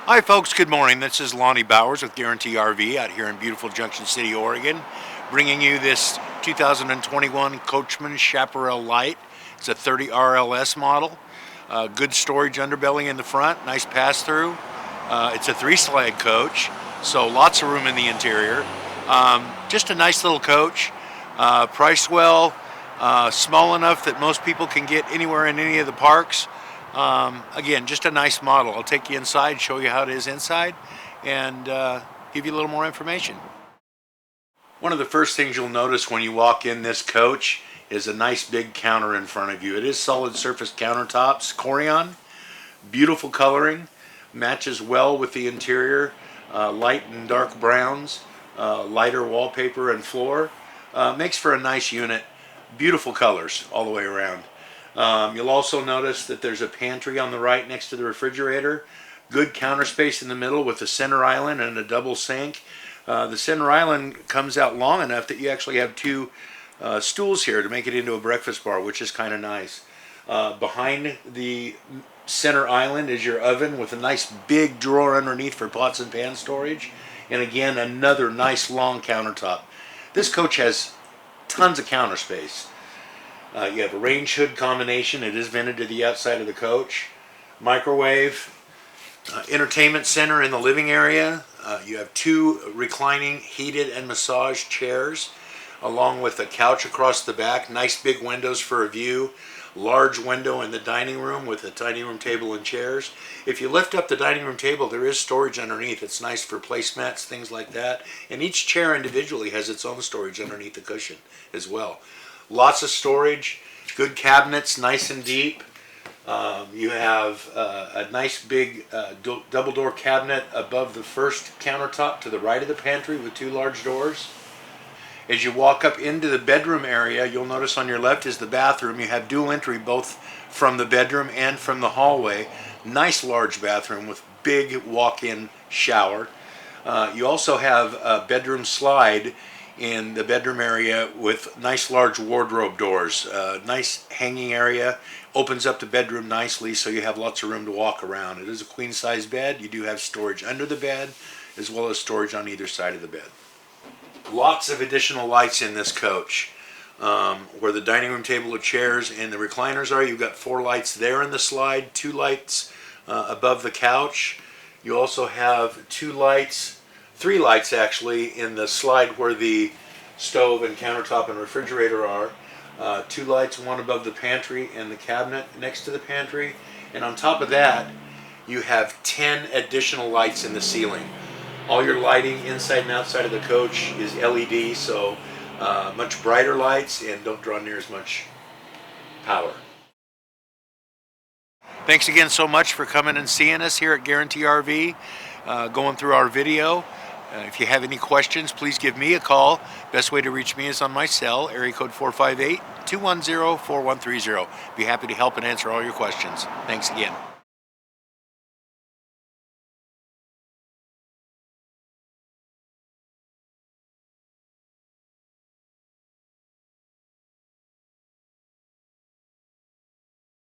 Hi folks, good morning. This is Lonnie.Bowers with Guaranty RV out here in beautiful Junction City, Oregon, bringing you this 2021 Coachmen Chaparral Lite. It's a 30 RLS model. Good storage underbelly in the front, nice pass-through. It's a 3-slide coach, so lots of room in the interior. Just a nice little coach, priced well, small enough that most people can get anywhere in any of the parks. Again, just a nice model. I'll take you inside, show you how it is inside, and give you a little more information. One of the first things you'll notice when you walk in this coach is a nice big counter in front of you. It is solid surface countertops, Corian, beautiful coloring, matches well with the interior, light and dark browns, lighter wallpaper and floor. Makes for a nice unit, beautiful colors all the way around. You'll also notice that there's a pantry on the right next to the refrigerator. Good counter space in the middle with a center island and a double sink. The center island comes out long enough that you actually have two stools here to make it into a breakfast bar, which is kind of nice. Behind the center island is your oven with a nice big drawer underneath for pots and pan storage. And again, another nice long countertop. This coach has tons of counter space. You have a range hood combination. It is vented to the outside of the coach. Microwave, entertainment center in the living area. You have two reclining heated and massaged chairs along with a couch across the back. Nice big windows for a view. Large window in the dining room with a dining room table and chairs. If you lift up the dining room table, there is storage underneath. It's nice for placemats, things like that. And each chair individually has its own storage underneath the cushion as well. Lots of storage, good cabinets, nice and deep. You have a nice big double door cabinet above the first countertop to the right of the pantry with two large doors. As you walk up into the bedroom area, you'll notice on your left is the bathroom. You have dual entry both from the bedroom and from the hallway. Nice large bathroom with big walk-in shower. You also have a bedroom slide in the bedroom area with nice large wardrobe doors. Nice hanging area, opens up the bedroom nicely so you have lots of room to walk around. It is a queen size bed. You do have storage under the bed as well as storage on either side of the bed. Lots of additional lights in this coach. Where the dining room table of chairs and the recliners are, you've got 4 lights there in the slide, 2 lights above the couch. You also have 2 lights, 3 lights actually, in the slide where the stove and countertop and refrigerator are. 2 lights, one above the pantry and the cabinet next to the pantry. And on top of that, you have 10 additional lights in the ceiling. All your lighting inside and outside of the coach is LED, so much brighter lights and don't draw near as much power. Thanks again so much for coming and seeing us here at Guaranty RV, going through our video. If you have any questions, please give me a call. Best way to reach me is on my cell, area code 458-210-4130. Be happy to help and answer all your questions. Thanks again.